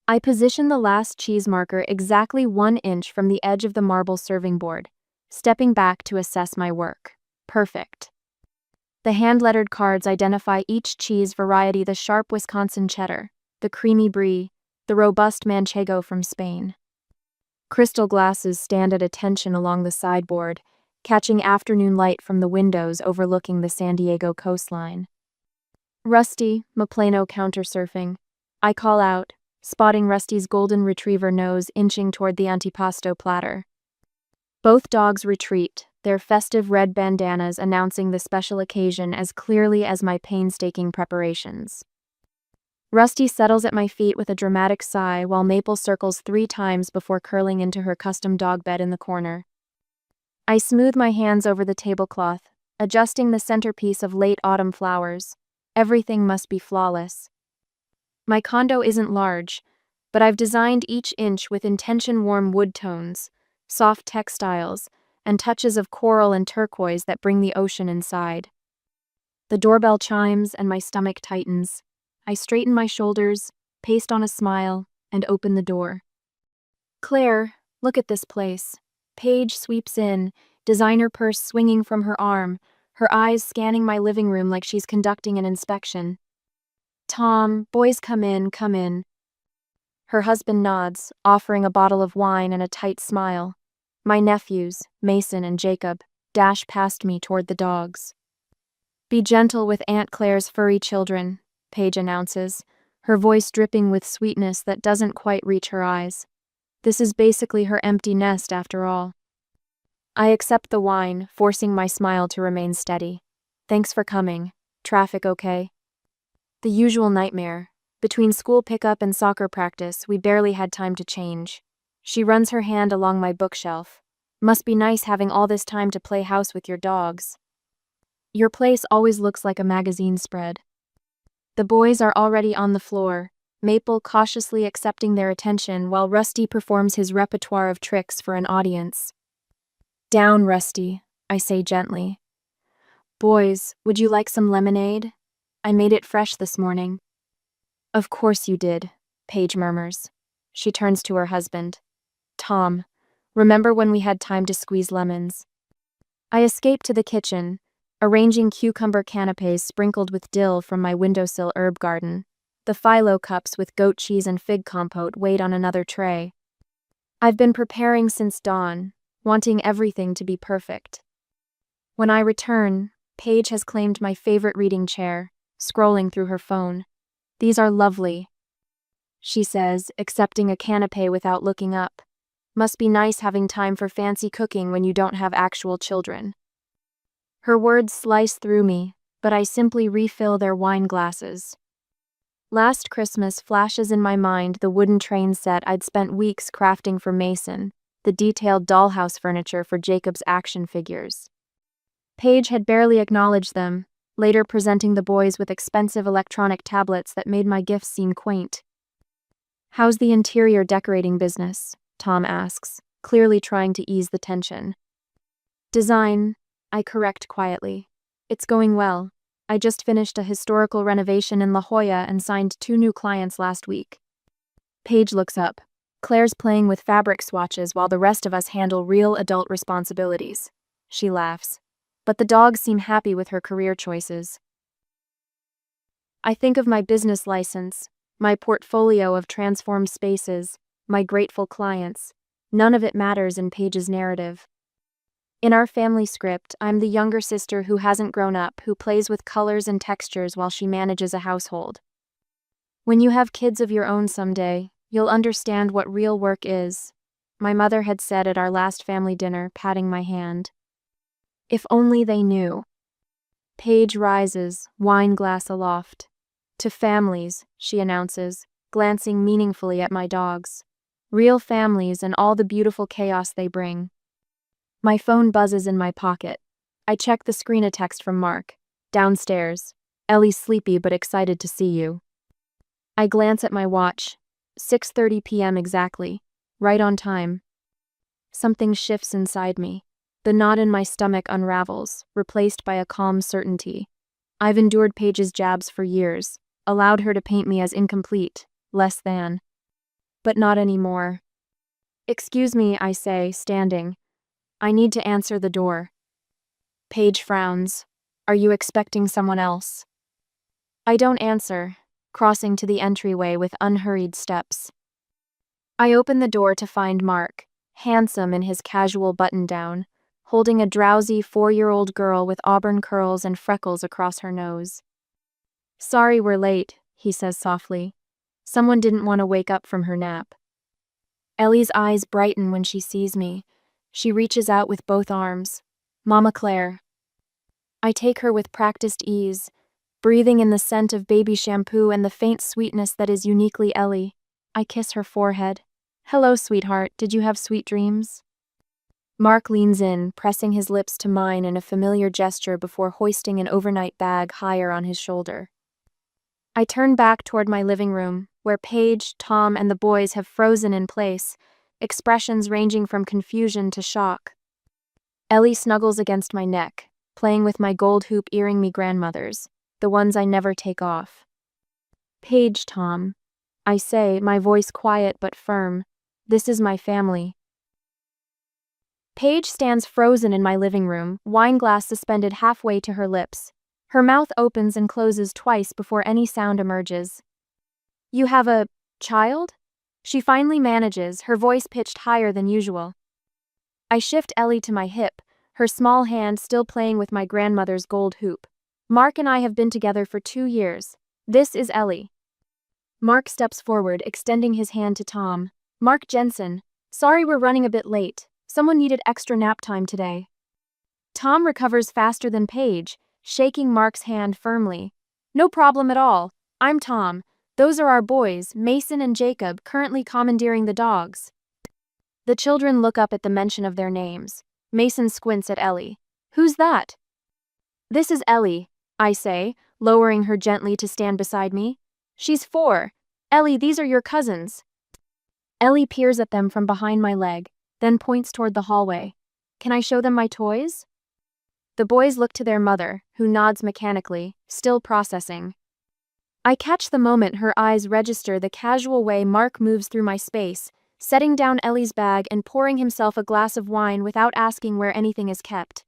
I position the last cheese marker exactly 1 inch from the edge of the marble serving board, stepping back to assess my work. Perfect. The hand-lettered cards identify each cheese variety: the sharp Wisconsin cheddar, the creamy brie, the robust manchego from Spain. Crystal glasses stand at attention along the sideboard, catching afternoon light from the windows overlooking the San Diego coastline. Rusty, Maplano countersurfing. I call out, spotting Rusty's golden retriever nose inching toward the antipasto platter. Both dogs retreat, their festive red bandanas announcing the special occasion as clearly as my painstaking preparations. Rusty settles at my feet with a dramatic sigh while Maple circles 3 times before curling into her custom dog bed in the corner. I smooth my hands over the tablecloth, adjusting the centerpiece of late autumn flowers. Everything must be flawless. My condo isn't large, but I've designed each inch with intention: warm wood tones, soft textiles, and touches of coral and turquoise that bring the ocean inside. The doorbell chimes and my stomach tightens. I straighten my shoulders, paste on a smile, and open the door. "Claire, look at this place." Paige sweeps in, designer purse swinging from her arm, her eyes scanning my living room like she's conducting an inspection. "Tom, boys, come in, come in." Her husband nods, offering a bottle of wine and a tight smile. My nephews, Mason and Jacob, dash past me toward the dogs. "Be gentle with Aunt Claire's furry children," Paige announces, her voice dripping with sweetness that doesn't quite reach her eyes. This is basically her empty nest after all. I accept the wine, forcing my smile to remain steady. "Thanks for coming. Traffic okay?" The usual nightmare. Between school pickup and soccer practice, we barely had time to change. She runs her hand along my bookshelf. "Must be nice having all this time to play house with your dogs. Your place always looks like a magazine spread." The boys are already on the floor, Maple cautiously accepting their attention while Rusty performs his repertoire of tricks for an audience. "Down, Rusty," I say gently. "Boys, would you like some lemonade? I made it fresh this morning." "Of course you did," Paige murmurs. She turns to her husband. "Tom, remember when we had time to squeeze lemons?" I escape to the kitchen, arranging cucumber canapes sprinkled with dill from my windowsill herb garden. The phyllo cups with goat cheese and fig compote wait on another tray. I've been preparing since dawn, wanting everything to be perfect. When I return, Paige has claimed my favorite reading chair, scrolling through her phone. "These are lovely," she says, accepting a canapé without looking up. "Must be nice having time for fancy cooking when you don't have actual children." Her words slice through me, but I simply refill their wine glasses. Last Christmas flashes in my mind the wooden train set I'd spent weeks crafting for Mason, the detailed dollhouse furniture for Jacob's action figures. Paige had barely acknowledged them, later presenting the boys with expensive electronic tablets that made my gifts seem quaint. "How's the interior decorating business?" Tom asks, clearly trying to ease the tension. "Design," I correct quietly. "It's going well. I just finished a historical renovation in La Jolla and signed 2 new clients last week." Paige looks up. Claire's playing with fabric swatches while the rest of us handle real adult responsibilities. She laughs. But the dogs seem happy with her career choices. I think of my business license, my portfolio of transformed spaces, my grateful clients. None of it matters in Paige's narrative. In our family script, I'm the younger sister who hasn't grown up, who plays with colors and textures while she manages a household. When you have kids of your own someday, you'll understand what real work is, my mother had said at our last family dinner, patting my hand. If only they knew. Paige rises, wine glass aloft. "To families," she announces, glancing meaningfully at my dogs. "Real families and all the beautiful chaos they bring." My phone buzzes in my pocket. I check the screen. A text from Mark. "Downstairs. Ellie's sleepy but excited to see you." I glance at my watch. 6:30 p.m. exactly. Right on time. Something shifts inside me. The knot in my stomach unravels, replaced by a calm certainty. I've endured Paige's jabs for years, allowed her to paint me as incomplete, less than. but not anymore. Excuse me, I say, standing. I need to answer the door. Paige frowns. Are you expecting someone else? I don't answer, crossing to the entryway with unhurried steps. I open the door to find Mark, handsome in his casual button-down, holding a drowsy 4-year-old girl with auburn curls and freckles across her nose. Sorry we're late, he says softly. Someone didn't want to wake up from her nap. Ellie's eyes brighten when she sees me. She reaches out with both arms. Mama Claire. I take her with practiced ease, breathing in the scent of baby shampoo and the faint sweetness that is uniquely Ellie. I kiss her forehead. Hello, sweetheart, did you have sweet dreams? Mark leans in, pressing his lips to mine in a familiar gesture before hoisting an overnight bag higher on his shoulder. I turn back toward my living room, where Paige, Tom, and the boys have frozen in place, expressions ranging from confusion to shock. Ellie snuggles against my neck, playing with my gold hoop earring me grandmothers, the ones I never take off. Paige, Tom. I say, my voice quiet but firm. This is my family. Paige stands frozen in my living room, wine glass suspended halfway to her lips. Her mouth opens and closes twice before any sound emerges. You have a child? She finally manages, her voice pitched higher than usual. I shift Ellie to my hip, her small hand still playing with my grandmother's gold hoop. Mark and I have been together for 2 years. This is Ellie. Mark steps forward, extending his hand to Tom. Mark Jensen. Sorry we're running a bit late. Someone needed extra nap time today. Tom recovers faster than Paige, shaking Mark's hand firmly. No problem at all. I'm Tom. Those are our boys, Mason and Jacob, currently commandeering the dogs. The children look up at the mention of their names. Mason squints at Ellie. Who's that? This is Ellie, I say, lowering her gently to stand beside me. She's 4. Ellie, these are your cousins. Ellie peers at them from behind my leg, then points toward the hallway. Can I show them my toys? The boys look to their mother, who nods mechanically, still processing. I catch the moment her eyes register the casual way Mark moves through my space, setting down Ellie's bag and pouring himself a glass of wine without asking where anything is kept.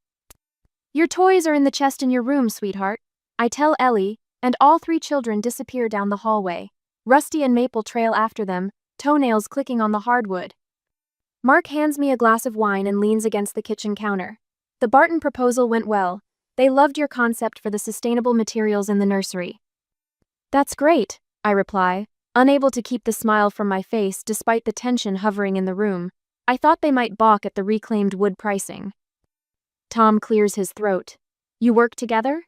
Your toys are in the chest in your room, sweetheart. I tell Ellie, and all 3 children disappear down the hallway. Rusty and Maple trail after them, toenails clicking on the hardwood. Mark hands me a glass of wine and leans against the kitchen counter. The Barton proposal went well. They loved your concept for the sustainable materials in the nursery. That's great, I reply, unable to keep the smile from my face despite the tension hovering in the room. I thought they might balk at the reclaimed wood pricing. Tom clears his throat. You work together?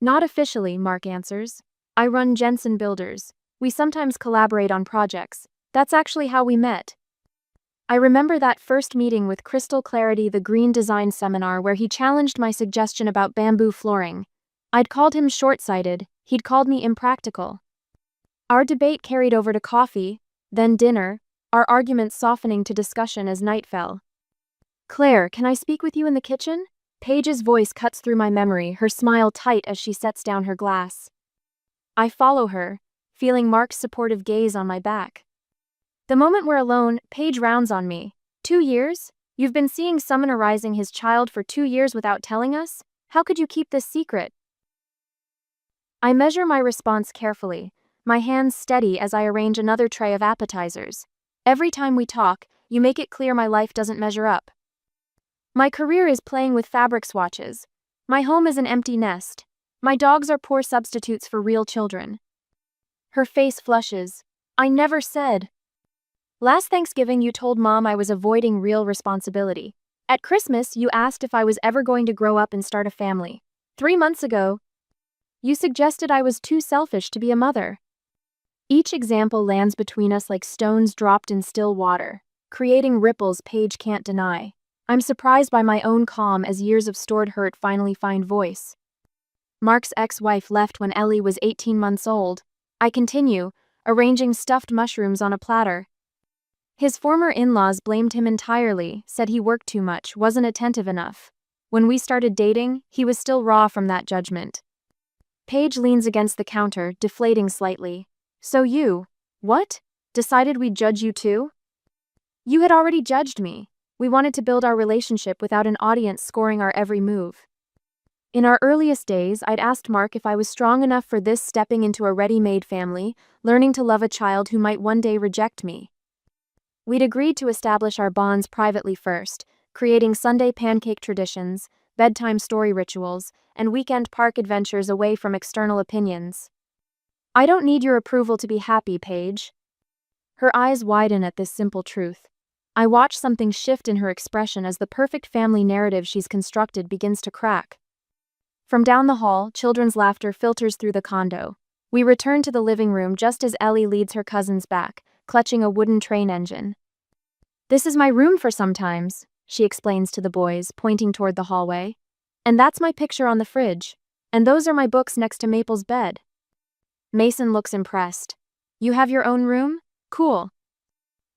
Not officially, Mark answers. I run Jensen Builders. We sometimes collaborate on projects. That's actually how we met. I remember that first meeting with Crystal Clarity, the green design seminar where he challenged my suggestion about bamboo flooring. I'd called him short-sighted, he'd called me impractical. Our debate carried over to coffee, then dinner, our arguments softening to discussion as night fell. Claire, can I speak with you in the kitchen? Paige's voice cuts through my memory, her smile tight as she sets down her glass. I follow her, feeling Mark's supportive gaze on my back. The moment we're alone, Paige rounds on me. 2 years? You've been seeing Summon Arising his child for 2 years without telling us? How could you keep this secret? I measure my response carefully, my hands steady as I arrange another tray of appetizers. Every time we talk, you make it clear my life doesn't measure up. My career is playing with fabric swatches. My home is an empty nest. My dogs are poor substitutes for real children. Her face flushes. I never said. Last Thanksgiving you told Mom I was avoiding real responsibility. At Christmas you asked if I was ever going to grow up and start a family. 3 months ago, you suggested I was too selfish to be a mother. Each example lands between us like stones dropped in still water, creating ripples Paige can't deny. I'm surprised by my own calm as years of stored hurt finally find voice. Mark's ex-wife left when Ellie was 18 months old. I continue, arranging stuffed mushrooms on a platter. His former in-laws blamed him entirely, said he worked too much, wasn't attentive enough. When we started dating, he was still raw from that judgment. Paige leans against the counter, deflating slightly. So you, what? Decided we'd judge you too? You had already judged me. We wanted to build our relationship without an audience scoring our every move. In our earliest days, I'd asked Mark if I was strong enough for this, stepping into a ready-made family, learning to love a child who might one day reject me. We'd agreed to establish our bonds privately first, creating Sunday pancake traditions, bedtime story rituals, and weekend park adventures away from external opinions. I don't need your approval to be happy, Paige. Her eyes widen at this simple truth. I watch something shift in her expression as the perfect family narrative she's constructed begins to crack. From down the hall, children's laughter filters through the condo. We return to the living room just as Ellie leads her cousins back, clutching a wooden train engine. This is my room for sometimes, she explains to the boys, pointing toward the hallway. And that's my picture on the fridge. And those are my books next to Maple's bed. Mason looks impressed. You have your own room? Cool.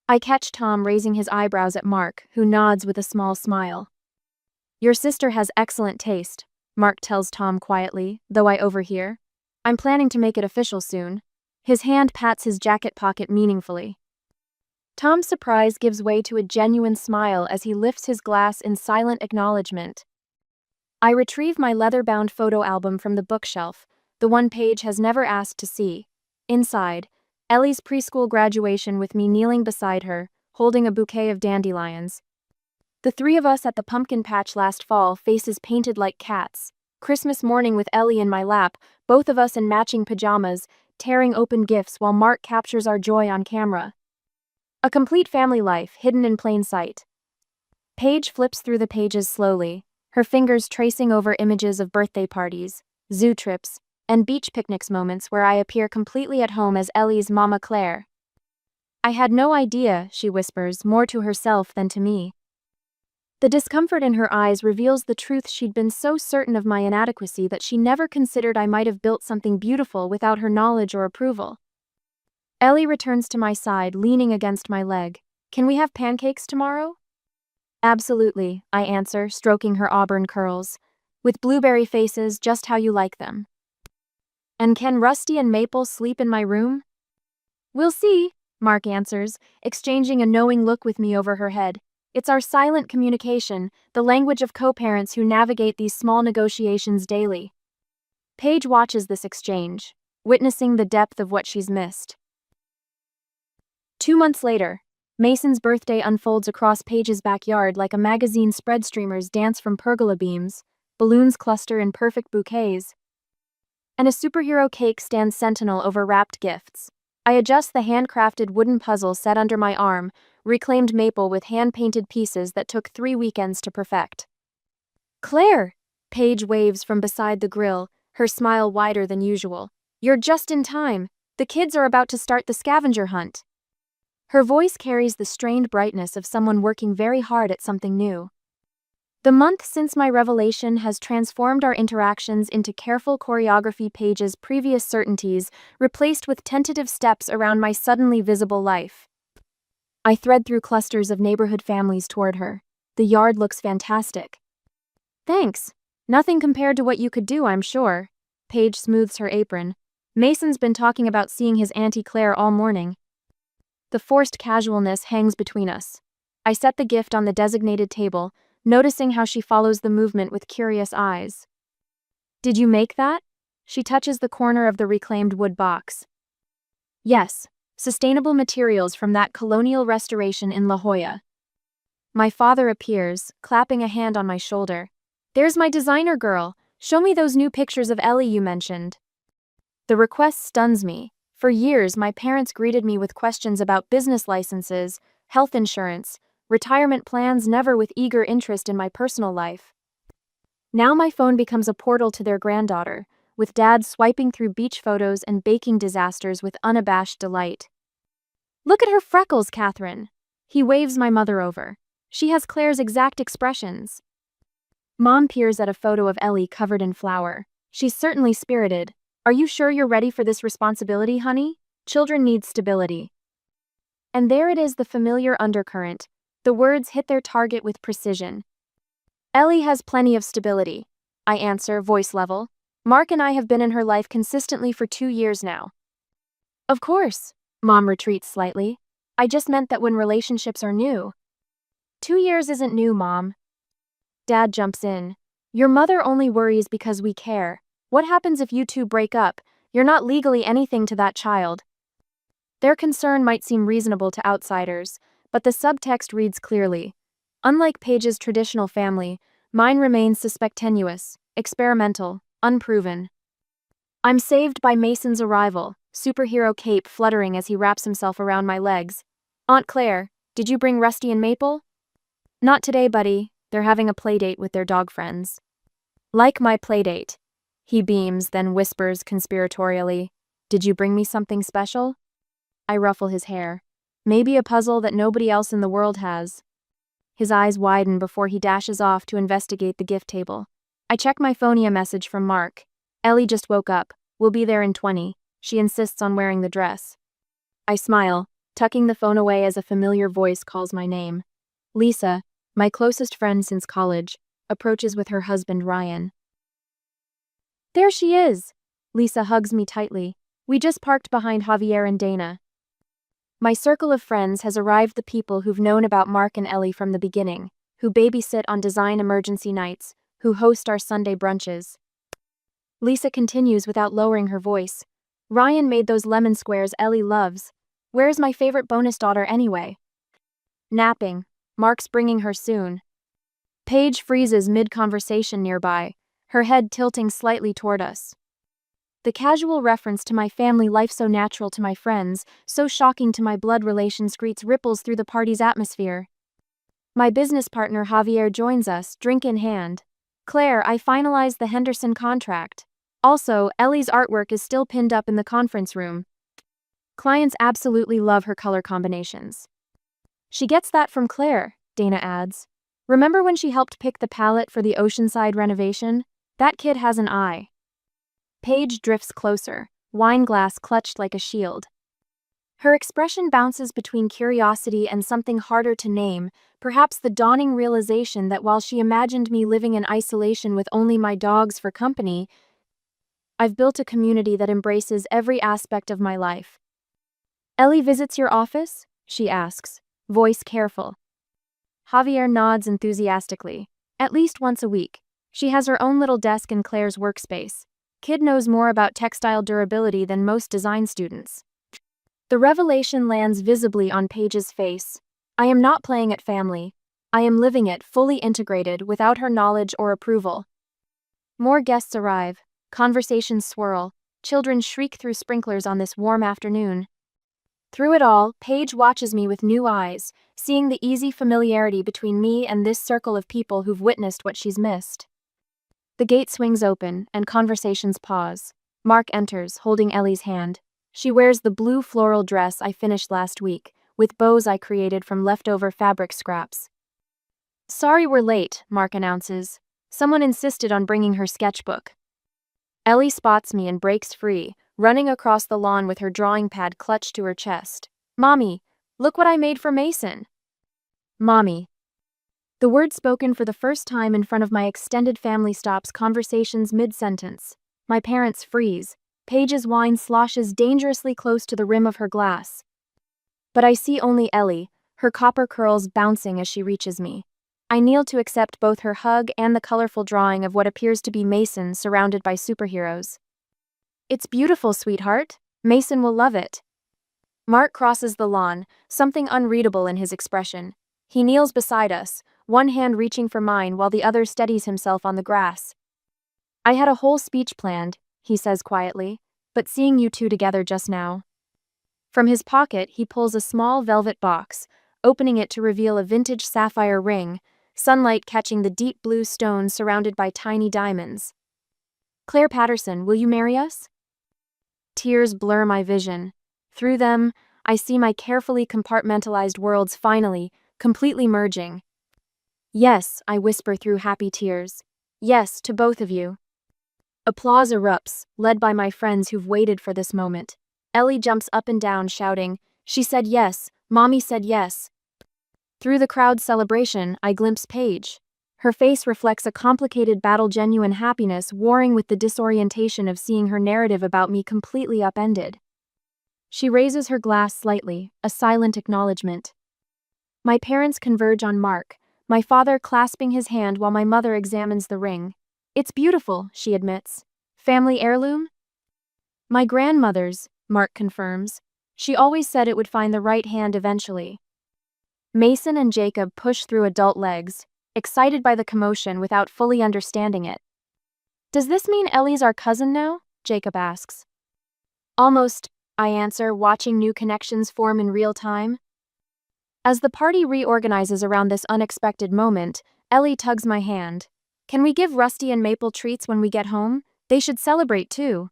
I catch Tom raising his eyebrows at Mark, who nods with a small smile. Your sister has excellent taste, Mark tells Tom quietly, though I overhear. I'm planning to make it official soon. His hand pats his jacket pocket meaningfully. Tom's surprise gives way to a genuine smile as he lifts his glass in silent acknowledgement. I retrieve my leather-bound photo album from the bookshelf, the one Paige has never asked to see. Inside, Ellie's preschool graduation with me kneeling beside her, holding a bouquet of dandelions. The three of us at the pumpkin patch last fall, faces painted like cats. Christmas morning with Ellie in my lap, both of us in matching pajamas, tearing open gifts while Mark captures our joy on camera. A complete family life, hidden in plain sight. Paige flips through the pages slowly, her fingers tracing over images of birthday parties, zoo trips, and beach picnics, moments where I appear completely at home as Ellie's Mama Claire. I had no idea, she whispers, more to herself than to me. The discomfort in her eyes reveals the truth. She'd been so certain of my inadequacy that she never considered I might have built something beautiful without her knowledge or approval. Ellie returns to my side, leaning against my leg. Can we have pancakes tomorrow? Absolutely, I answer, stroking her auburn curls. With blueberry faces, just how you like them. And can Rusty and Maple sleep in my room? We'll see, Mark answers, exchanging a knowing look with me over her head. It's our silent communication, the language of co-parents who navigate these small negotiations daily. Paige watches this exchange, witnessing the depth of what she's missed. 2 months later, Mason's birthday unfolds across Paige's backyard like a magazine spread. Streamers dance from pergola beams, balloons cluster in perfect bouquets, and a superhero cake stands sentinel over wrapped gifts. I adjust the handcrafted wooden puzzle set under my arm, reclaimed maple with hand-painted pieces that took 3 weekends to perfect. Claire! Paige waves from beside the grill, her smile wider than usual. You're just in time. The kids are about to start the scavenger hunt. Her voice carries the strained brightness of someone working very hard at something new. The month since my revelation has transformed our interactions into careful choreography. Paige's previous certainties replaced with tentative steps around my suddenly visible life. I thread through clusters of neighborhood families toward her. The yard looks fantastic. Thanks. Nothing compared to what you could do, I'm sure. Paige smooths her apron. Mason's been talking about seeing his Auntie Claire all morning. The forced casualness hangs between us. I set the gift on the designated table, noticing how she follows the movement with curious eyes. Did you make that? She touches the corner of the reclaimed wood box. Yes, sustainable materials from that colonial restoration in La Jolla. My father appears, clapping a hand on my shoulder. There's my designer girl. Show me those new pictures of Ellie you mentioned. The request stuns me. For years, my parents greeted me with questions about business licenses, health insurance, retirement plans, never with eager interest in my personal life. Now my phone becomes a portal to their granddaughter, with Dad swiping through beach photos and baking disasters with unabashed delight. Look at her freckles, Catherine. He waves my mother over. She has Claire's exact expressions. Mom peers at a photo of Ellie covered in flour. She's certainly spirited. Are you sure you're ready for this responsibility, honey? Children need stability. And there it is, the familiar undercurrent. The words hit their target with precision. Ellie has plenty of stability, I answer, voice level. Mark and I have been in her life consistently for 2 years now. Of course. Mom retreats slightly. I just meant that when relationships are new. 2 years isn't new, Mom. Dad jumps in. Your mother only worries because we care. What happens if you two break up? You're not legally anything to that child. Their concern might seem reasonable to outsiders, but the subtext reads clearly. Unlike Paige's traditional family, mine remains suspect-tenuous, experimental, unproven. I'm saved by Mason's arrival, superhero cape fluttering as he wraps himself around my legs. Aunt Claire, did you bring Rusty and Maple? Not today, buddy. They're having a playdate with their dog friends. Like my playdate. He beams, then whispers conspiratorially, Did you bring me something special? I ruffle his hair. Maybe a puzzle that nobody else in the world has. His eyes widen before he dashes off to investigate the gift table. I check my phonia message from Mark. Ellie just woke up. We'll be there in 20. She insists on wearing the dress. I smile, tucking the phone away as a familiar voice calls my name. Lisa, my closest friend since college, approaches with her husband Ryan. There she is! Lisa hugs me tightly. We just parked behind Javier and Dana. My circle of friends has arrived, the people who've known about Mark and Ellie from the beginning, who babysit on design emergency nights, who host our Sunday brunches. Lisa continues without lowering her voice. Ryan made those lemon squares Ellie loves. Where's my favorite bonus daughter anyway? Napping. Mark's bringing her soon. Paige freezes mid-conversation nearby, her head tilting slightly toward us. The casual reference to my family life, so natural to my friends, so shocking to my blood relations, creates ripples through the party's atmosphere. My business partner Javier joins us, drink in hand. Claire, I finalized the Henderson contract. Also, Ellie's artwork is still pinned up in the conference room. Clients absolutely love her color combinations. She gets that from Claire, Dana adds. Remember when she helped pick the palette for the Oceanside renovation? That kid has an eye. Paige drifts closer, wine glass clutched like a shield. Her expression bounces between curiosity and something harder to name, perhaps the dawning realization that while she imagined me living in isolation with only my dogs for company, I've built a community that embraces every aspect of my life. Ellie visits your office? She asks, voice careful. Javier nods enthusiastically. At least once a week. She has her own little desk in Claire's workspace. Kid knows more about textile durability than most design students. The revelation lands visibly on Paige's face. I am not playing at family. I am living it, fully integrated, without her knowledge or approval. More guests arrive. Conversations swirl. Children shriek through sprinklers on this warm afternoon. Through it all, Paige watches me with new eyes, seeing the easy familiarity between me and this circle of people who've witnessed what she's missed. The gate swings open, and conversations pause. Mark enters, holding Ellie's hand. She wears the blue floral dress I finished last week, with bows I created from leftover fabric scraps. Sorry we're late, Mark announces. Someone insisted on bringing her sketchbook. Ellie spots me and breaks free, running across the lawn with her drawing pad clutched to her chest. Mommy, look what I made for Mason. Mommy. The word spoken for the first time in front of my extended family stops conversations mid-sentence. My parents freeze. Paige's wine sloshes dangerously close to the rim of her glass. But I see only Ellie, her copper curls bouncing as she reaches me. I kneel to accept both her hug and the colorful drawing of what appears to be Mason surrounded by superheroes. It's beautiful, sweetheart. Mason will love it. Mark crosses the lawn, something unreadable in his expression. He kneels beside us, one hand reaching for mine while the other steadies himself on the grass. I had a whole speech planned, he says quietly, but seeing you two together just now. From his pocket, he pulls a small velvet box, opening it to reveal a vintage sapphire ring, sunlight catching the deep blue stones surrounded by tiny diamonds. Claire Patterson, will you marry us? Tears blur my vision. Through them, I see my carefully compartmentalized worlds finally, completely merging. Yes, I whisper through happy tears. Yes, to both of you. Applause erupts, led by my friends who've waited for this moment. Ellie jumps up and down shouting, She said yes, Mommy said yes. Through the crowd's celebration, I glimpse Paige. Her face reflects a complicated battle, genuine happiness warring with the disorientation of seeing her narrative about me completely upended. She raises her glass slightly, a silent acknowledgement. My parents converge on Mark, my father clasping his hand while my mother examines the ring. It's beautiful, she admits. Family heirloom? My grandmother's, Mark confirms. She always said it would find the right hand eventually. Mason and Jacob push through adult legs, excited by the commotion without fully understanding it. Does this mean Ellie's our cousin now? Jacob asks. Almost, I answer, watching new connections form in real time. As the party reorganizes around this unexpected moment, Ellie tugs my hand. Can we give Rusty and Maple treats when we get home? They should celebrate too.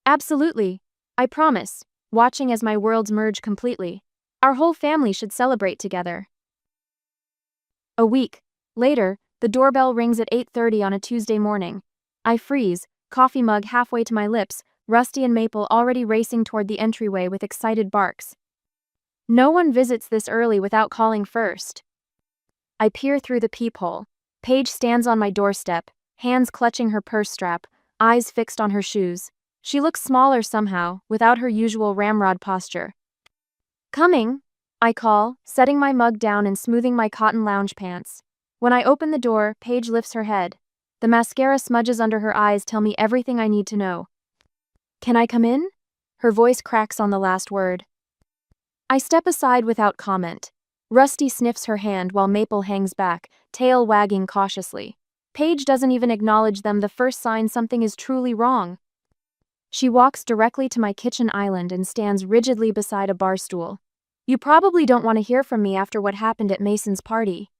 Absolutely. I promise, watching as my worlds merge completely. Our whole family should celebrate together. A week later, the doorbell rings at 8:30 on a Tuesday morning. I freeze, coffee mug halfway to my lips, Rusty and Maple already racing toward the entryway with excited barks. No one visits this early without calling first. I peer through the peephole. Paige stands on my doorstep, hands clutching her purse strap, eyes fixed on her shoes. She looks smaller somehow, without her usual ramrod posture. Coming, I call, setting my mug down and smoothing my cotton lounge pants. When I open the door, Paige lifts her head. The mascara smudges under her eyes tell me everything I need to know. Can I come in? Her voice cracks on the last word. I step aside without comment. Rusty sniffs her hand while Maple hangs back, tail wagging cautiously. Paige doesn't even acknowledge them, the first sign something is truly wrong. She walks directly to my kitchen island and stands rigidly beside a bar stool. You probably don't want to hear from me after what happened at Mason's party.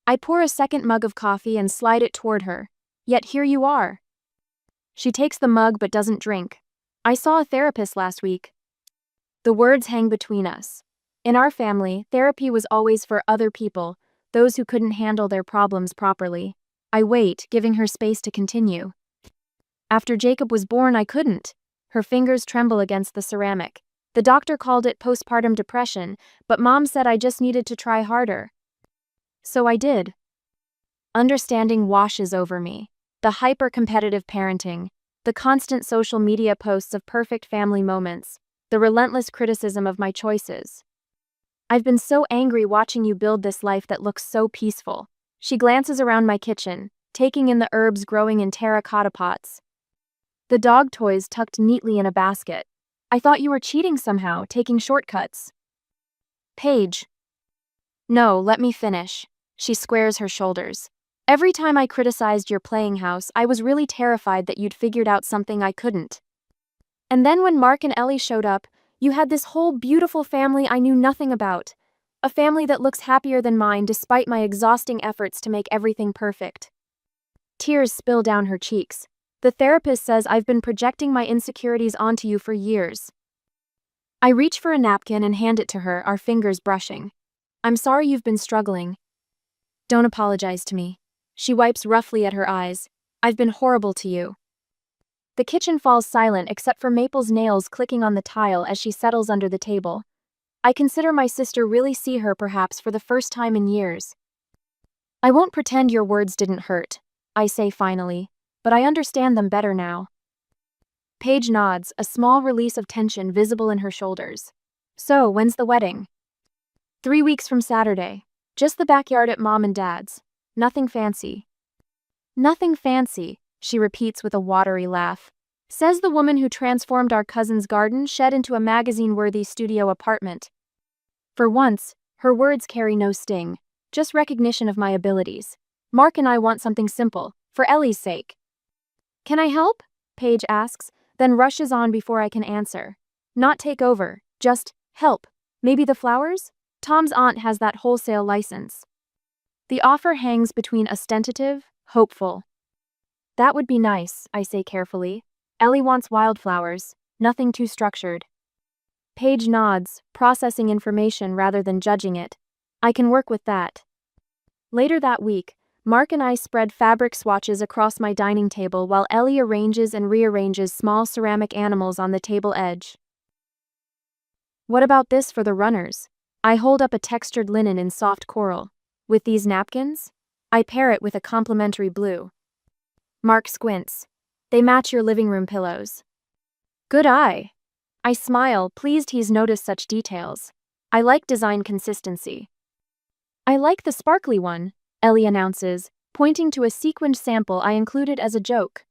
I pour a second mug of coffee and slide it toward her. Yet here you are. She takes the mug but doesn't drink. I saw a therapist last week. The words hang between us. In our family, therapy was always for other people, those who couldn't handle their problems properly. I wait, giving her space to continue. After Jacob was born, I couldn't. Her fingers tremble against the ceramic. The doctor called it postpartum depression, but Mom said I just needed to try harder. So I did. Understanding washes over me. The hyper-competitive parenting, the constant social media posts of perfect family moments, the relentless criticism of my choices. I've been so angry watching you build this life that looks so peaceful. She glances around my kitchen, taking in the herbs growing in terracotta pots. The dog toys tucked neatly in a basket. I thought you were cheating somehow, taking shortcuts. Paige. No, let me finish. She squares her shoulders. Every time I criticized your playing house, I was really terrified that you'd figured out something I couldn't. And then when Mark and Ellie showed up, you had this whole beautiful family I knew nothing about. A family that looks happier than mine despite my exhausting efforts to make everything perfect. Tears spill down her cheeks. The therapist says I've been projecting my insecurities onto you for years. I reach for a napkin and hand it to her, our fingers brushing. I'm sorry you've been struggling. Don't apologize to me. She wipes roughly at her eyes. I've been horrible to you. The kitchen falls silent except for Maple's nails clicking on the tile as she settles under the table. I consider my sister really see her perhaps for the first time in years. I won't pretend your words didn't hurt, I say finally, but I understand them better now. Paige nods, a small release of tension visible in her shoulders. So, when's the wedding? 3 weeks from Saturday. Just the backyard at Mom and Dad's. Nothing fancy. Nothing fancy, she repeats with a watery laugh. Says the woman who transformed our cousin's garden shed into a magazine-worthy studio apartment. For once, her words carry no sting, just recognition of my abilities. Mark and I want something simple, for Ellie's sake. Can I help? Paige asks, then rushes on before I can answer. Not take over, just help. Maybe the flowers? Tom's aunt has that wholesale license. The offer hangs between ostentative, hopeful. That would be nice, I say carefully. Ellie wants wildflowers, nothing too structured. Paige nods, processing information rather than judging it. I can work with that. Later that week, Mark and I spread fabric swatches across my dining table while Ellie arranges and rearranges small ceramic animals on the table edge. What about this for the runners? I hold up a textured linen in soft coral. With these napkins? I pair it with a complementary blue. Mark squints. They match your living room pillows. Good eye. I smile, pleased he's noticed such details. I like design consistency. I like the sparkly one, Ellie announces, pointing to a sequined sample I included as a joke.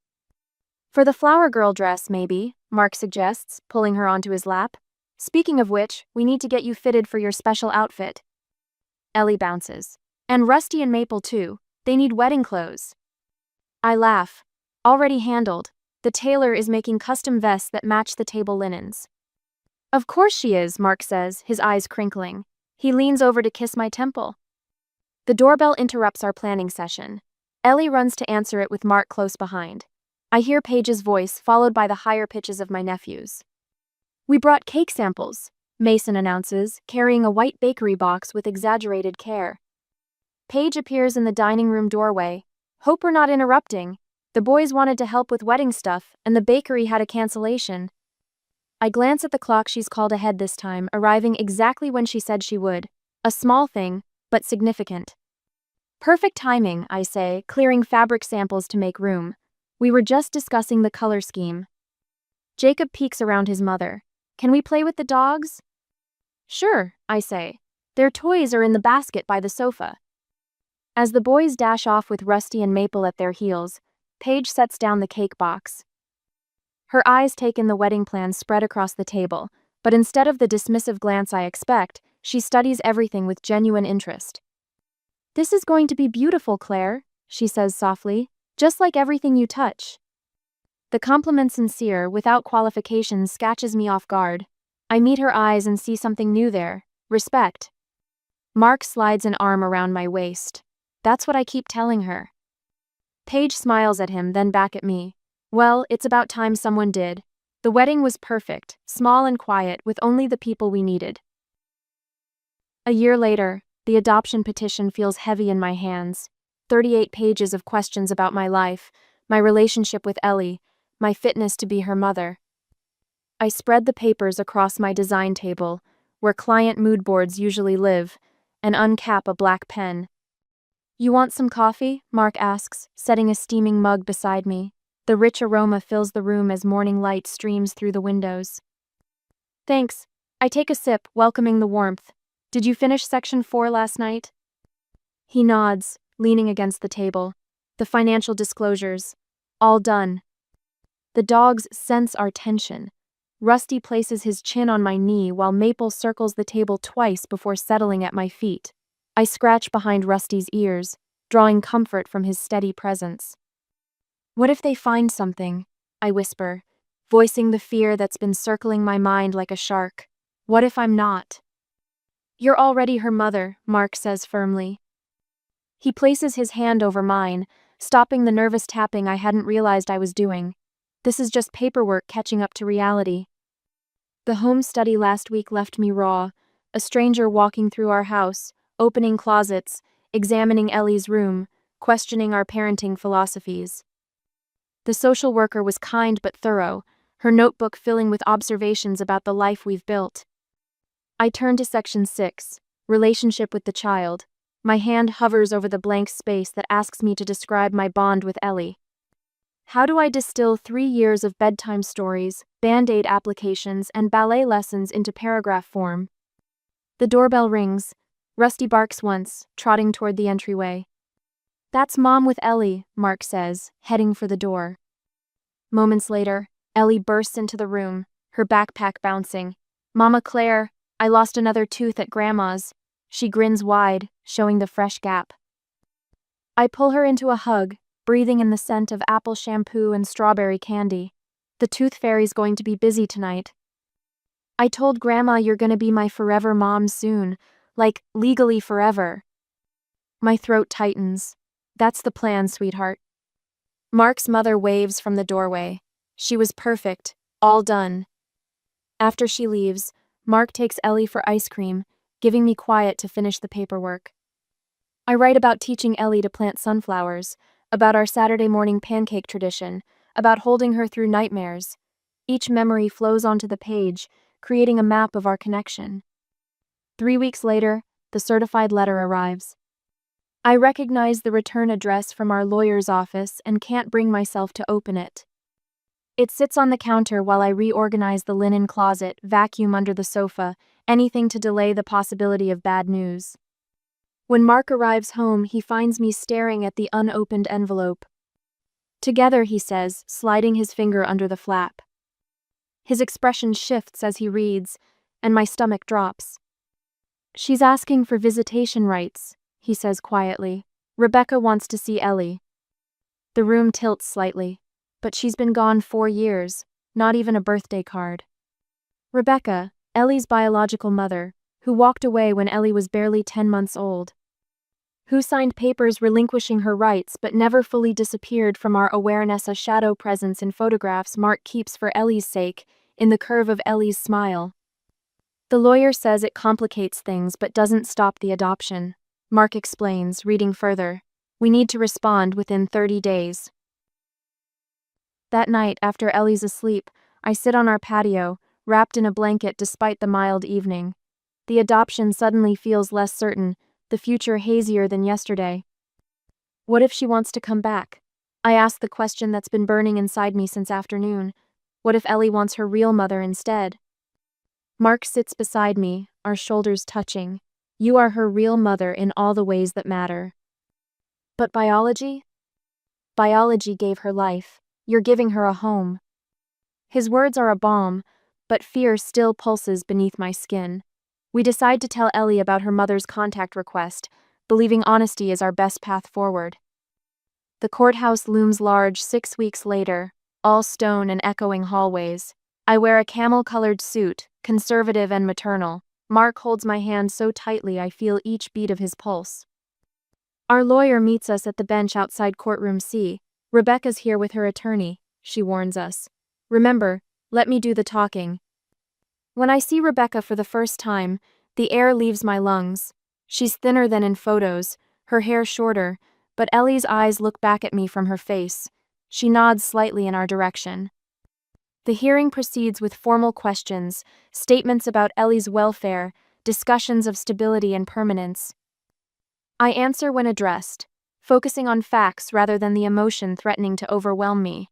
For the flower girl dress, maybe, Mark suggests, pulling her onto his lap. Speaking of which, we need to get you fitted for your special outfit. Ellie bounces. And Rusty and Maple too, they need wedding clothes. I laugh. Already handled. The tailor is making custom vests that match the table linens. Of course she is, Mark says, his eyes crinkling. He leans over to kiss my temple. The doorbell interrupts our planning session. Ellie runs to answer it with Mark close behind. I hear Paige's voice, followed by the higher pitches of my nephews. We brought cake samples, Mason announces, carrying a white bakery box with exaggerated care. Paige appears in the dining room doorway. Hope we're not interrupting. The boys wanted to help with wedding stuff, and the bakery had a cancellation. I glance at the clock. She's called ahead this time, arriving exactly when she said she would. A small thing, but significant. Perfect timing, I say, clearing fabric samples to make room. We were just discussing the color scheme. Jacob peeks around his mother. Can we play with the dogs? Sure, I say. Their toys are in the basket by the sofa. As the boys dash off with Rusty and Maple at their heels, Paige sets down the cake box. Her eyes take in the wedding plans spread across the table, but instead of the dismissive glance I expect, she studies everything with genuine interest. This is going to be beautiful, Claire, she says softly, just like everything you touch. The compliment sincere, without qualifications, catches me off guard. I meet her eyes and see something new there, respect. Mark slides an arm around my waist. That's what I keep telling her. Paige smiles at him, then back at me. Well, it's about time someone did. The wedding was perfect, small and quiet, with only the people we needed. A year later, the adoption petition feels heavy in my hands. 38 pages of questions about my life, my relationship with Ellie, my fitness to be her mother. I spread the papers across my design table, where client mood boards usually live, and uncap a black pen. You want some coffee? Mark asks, setting a steaming mug beside me. The rich aroma fills the room as morning light streams through the windows. Thanks. I take a sip, welcoming the warmth. Did you finish section 4 last night? He nods, leaning against the table. The financial disclosures. All done. The dogs sense our tension. Rusty places his chin on my knee while Maple circles the table twice before settling at my feet. I scratch behind Rusty's ears, drawing comfort from his steady presence. What if they find something? I whisper, voicing the fear that's been circling my mind like a shark. What if I'm not? You're already her mother, Mark says firmly. He places his hand over mine, stopping the nervous tapping I hadn't realized I was doing. This is just paperwork catching up to reality. The home study last week left me raw, a stranger walking through our house, opening closets, examining Ellie's room, questioning our parenting philosophies. The social worker was kind but thorough, her notebook filling with observations about the life we've built. I turn to section 6, relationship with the child. My hand hovers over the blank space that asks me to describe my bond with Ellie. How do I distill 3 years of bedtime stories, Band-Aid applications, and ballet lessons into paragraph form? The doorbell rings. Rusty barks once, trotting toward the entryway. That's Mom with Ellie, Mark says, heading for the door. Moments later, Ellie bursts into the room, her backpack bouncing. Mama Claire, I lost another tooth at Grandma's. She grins wide, showing the fresh gap. I pull her into a hug, breathing in the scent of apple shampoo and strawberry candy. The tooth fairy's going to be busy tonight. I told Grandma you're gonna be my forever mom soon, like legally forever. My throat tightens. That's the plan, sweetheart. Mark's mother waves from the doorway. She was perfect, all done. After she leaves, Mark takes Ellie for ice cream, giving me quiet to finish the paperwork. I write about teaching Ellie to plant sunflowers, about our Saturday morning pancake tradition, about holding her through nightmares. Each memory flows onto the page, creating a map of our connection. 3 weeks later, the certified letter arrives. I recognize the return address from our lawyer's office and can't bring myself to open it. It sits on the counter while I reorganize the linen closet, vacuum under the sofa, anything to delay the possibility of bad news. When Mark arrives home, he finds me staring at the unopened envelope. Together, he says, sliding his finger under the flap. His expression shifts as he reads, and my stomach drops. She's asking for visitation rights, he says quietly. Rebecca wants to see Ellie. The room tilts slightly, but she's been gone 4 years, not even a birthday card. Rebecca, Ellie's biological mother, who walked away when Ellie was barely 10 months old. Who signed papers relinquishing her rights but never fully disappeared from our awareness, a shadow presence in photographs Mark keeps for Ellie's sake, in the curve of Ellie's smile. The lawyer says it complicates things but doesn't stop the adoption. Mark explains, reading further. We need to respond within 30 days. That night, after Ellie's asleep, I sit on our patio, wrapped in a blanket despite the mild evening. The adoption suddenly feels less certain, the future hazier than yesterday. What if she wants to come back? I ask the question that's been burning inside me since afternoon. What if Ellie wants her real mother instead? Mark sits beside me, our shoulders touching. You are her real mother in all the ways that matter. But biology? Biology gave her life. You're giving her a home. His words are a balm, but fear still pulses beneath my skin. We decide to tell Ellie about her mother's contact request, believing honesty is our best path forward. The courthouse looms large 6 weeks later, all stone and echoing hallways. I wear a camel-colored suit, conservative and maternal. Mark holds my hand so tightly I feel each beat of his pulse. Our lawyer meets us at the bench outside courtroom C. Rebecca's here with her attorney, she warns us. Remember, let me do the talking. When I see Rebecca for the first time, the air leaves my lungs. She's thinner than in photos, her hair shorter, but Ellie's eyes look back at me from her face. She nods slightly in our direction. The hearing proceeds with formal questions, statements about Ellie's welfare, discussions of stability and permanence. I answer when addressed, focusing on facts rather than the emotion threatening to overwhelm me.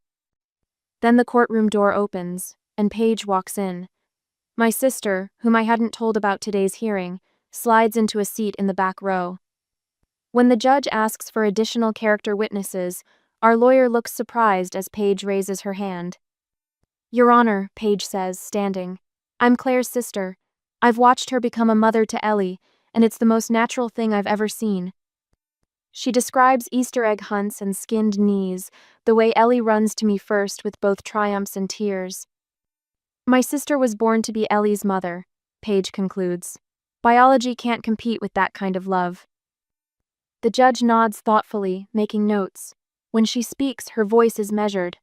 Then the courtroom door opens, and Paige walks in. My sister, whom I hadn't told about today's hearing, slides into a seat in the back row. When the judge asks for additional character witnesses, our lawyer looks surprised as Paige raises her hand. Your Honor, Paige says, standing. I'm Claire's sister. I've watched her become a mother to Ellie, and it's the most natural thing I've ever seen. She describes Easter egg hunts and skinned knees, the way Ellie runs to me first with both triumphs and tears. My sister was born to be Ellie's mother, Paige concludes. Biology can't compete with that kind of love. The judge nods thoughtfully, making notes. When she speaks, her voice is measured.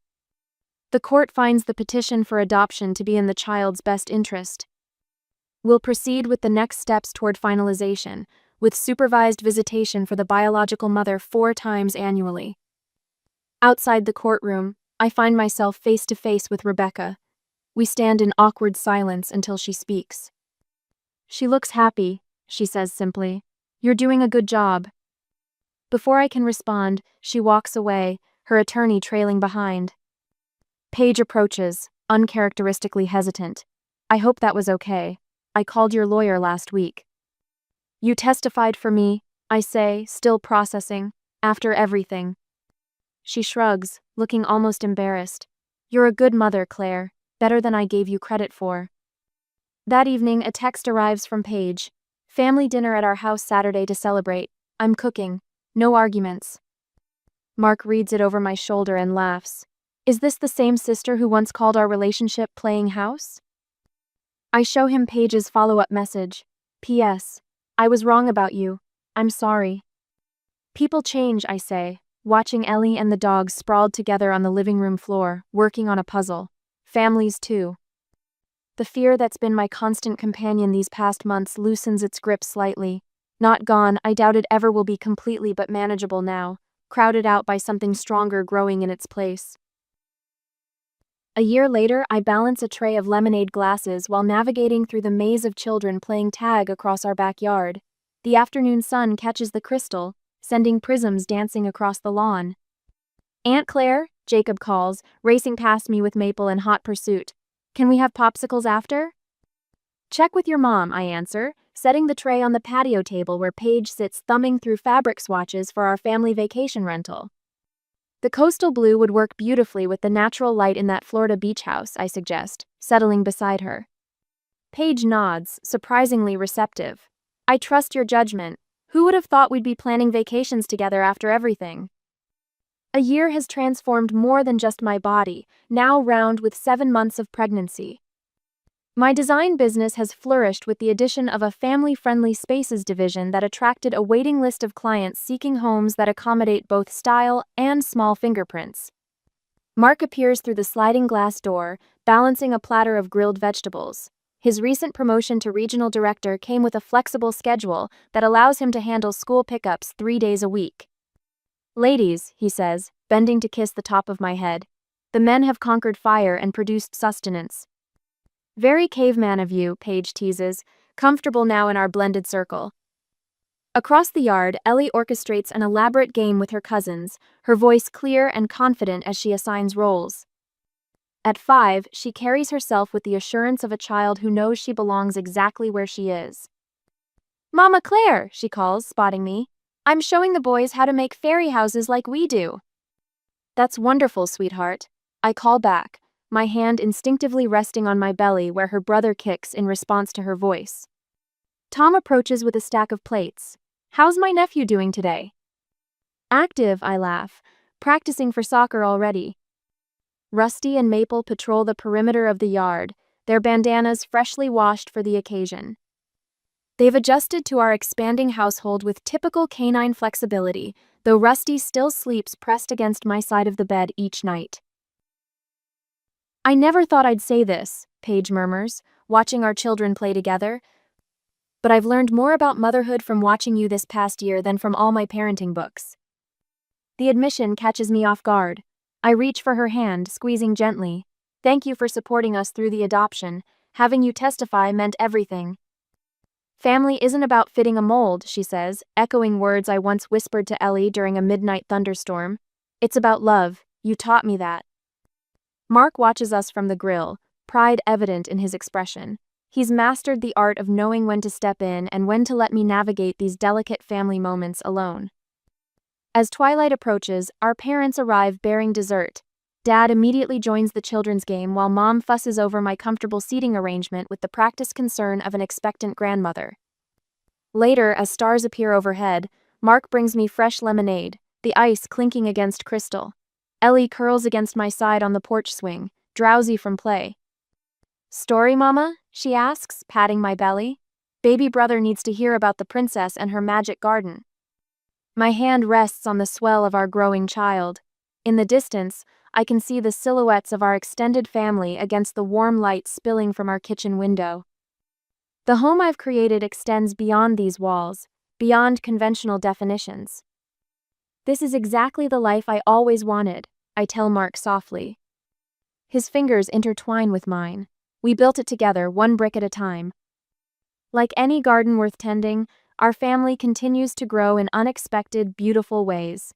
The court finds the petition for adoption to be in the child's best interest. We'll proceed with the next steps toward finalization, with supervised visitation for the biological mother 4 times annually. Outside the courtroom, I find myself face to face with Rebecca. We stand in awkward silence until she speaks. She looks happy, she says simply. You're doing a good job. Before I can respond, she walks away, her attorney trailing behind. Paige approaches, uncharacteristically hesitant. I hope that was okay. I called your lawyer last week. You testified for me, I say, still processing, after everything. She shrugs, looking almost embarrassed. You're a good mother, Claire, better than I gave you credit for. That evening, a text arrives from Paige. Family dinner at our house Saturday to celebrate. I'm cooking. No arguments. Mark reads it over my shoulder and laughs. Is this the same sister who once called our relationship playing house? I show him Paige's follow-up message. P.S. I was wrong about you. I'm sorry. People change, I say, watching Ellie and the dogs sprawled together on the living room floor, working on a puzzle. Families too. The fear that's been my constant companion these past months loosens its grip slightly. Not gone, I doubt it ever will be completely, but manageable now, crowded out by something stronger growing in its place. A year later, I balance a tray of lemonade glasses while navigating through the maze of children playing tag across our backyard. The afternoon sun catches the crystal, sending prisms dancing across the lawn. Aunt Claire, Jacob calls, racing past me with Maple in hot pursuit. Can we have popsicles after? Check with your mom, I answer, setting the tray on the patio table where Paige sits thumbing through fabric swatches for our family vacation rental. The coastal blue would work beautifully with the natural light in that Florida beach house, I suggest, settling beside her. Paige nods, surprisingly receptive. I trust your judgment. Who would have thought we'd be planning vacations together after everything? A year has transformed more than just my body, now round with 7 months of pregnancy. My design business has flourished with the addition of a family-friendly spaces division that attracted a waiting list of clients seeking homes that accommodate both style and small fingerprints. Mark appears through the sliding glass door, balancing a platter of grilled vegetables. His recent promotion to regional director came with a flexible schedule that allows him to handle school pickups 3 days a week. Ladies, he says, bending to kiss the top of my head. The men have conquered fire and produced sustenance. Very caveman of you, Paige teases, comfortable now in our blended circle. Across the yard, Ellie orchestrates an elaborate game with her cousins, her voice clear and confident as she assigns roles. At 5, she carries herself with the assurance of a child who knows she belongs exactly where she is. Mama Claire, she calls, spotting me. I'm showing the boys how to make fairy houses like we do. That's wonderful, sweetheart. I call back, my hand instinctively resting on my belly where her brother kicks in response to her voice. Tom approaches with a stack of plates. How's my nephew doing today? Active, I laugh, practicing for soccer already. Rusty and Maple patrol the perimeter of the yard, their bandanas freshly washed for the occasion. They've adjusted to our expanding household with typical canine flexibility, though Rusty still sleeps pressed against my side of the bed each night. I never thought I'd say this, Paige murmurs, watching our children play together. But I've learned more about motherhood from watching you this past year than from all my parenting books. The admission catches me off guard. I reach for her hand, squeezing gently. Thank you for supporting us through the adoption. Having you testify meant everything. Family isn't about fitting a mold, she says, echoing words I once whispered to Ellie during a midnight thunderstorm. It's about love. You taught me that. Mark watches us from the grill, pride evident in his expression. He's mastered the art of knowing when to step in and when to let me navigate these delicate family moments alone. As twilight approaches, our parents arrive bearing dessert. Dad immediately joins the children's game while Mom fusses over my comfortable seating arrangement with the practiced concern of an expectant grandmother. Later, as stars appear overhead, Mark brings me fresh lemonade, the ice clinking against crystal. Ellie curls against my side on the porch swing, drowsy from play. Story, Mama? She asks, patting my belly. Baby brother needs to hear about the princess and her magic garden. My hand rests on the swell of our growing child. In the distance, I can see the silhouettes of our extended family against the warm light spilling from our kitchen window. The home I've created extends beyond these walls, beyond conventional definitions. This is exactly the life I always wanted, I tell Mark softly. His fingers intertwine with mine. We built it together, one brick at a time. Like any garden worth tending, our family continues to grow in unexpected, beautiful ways.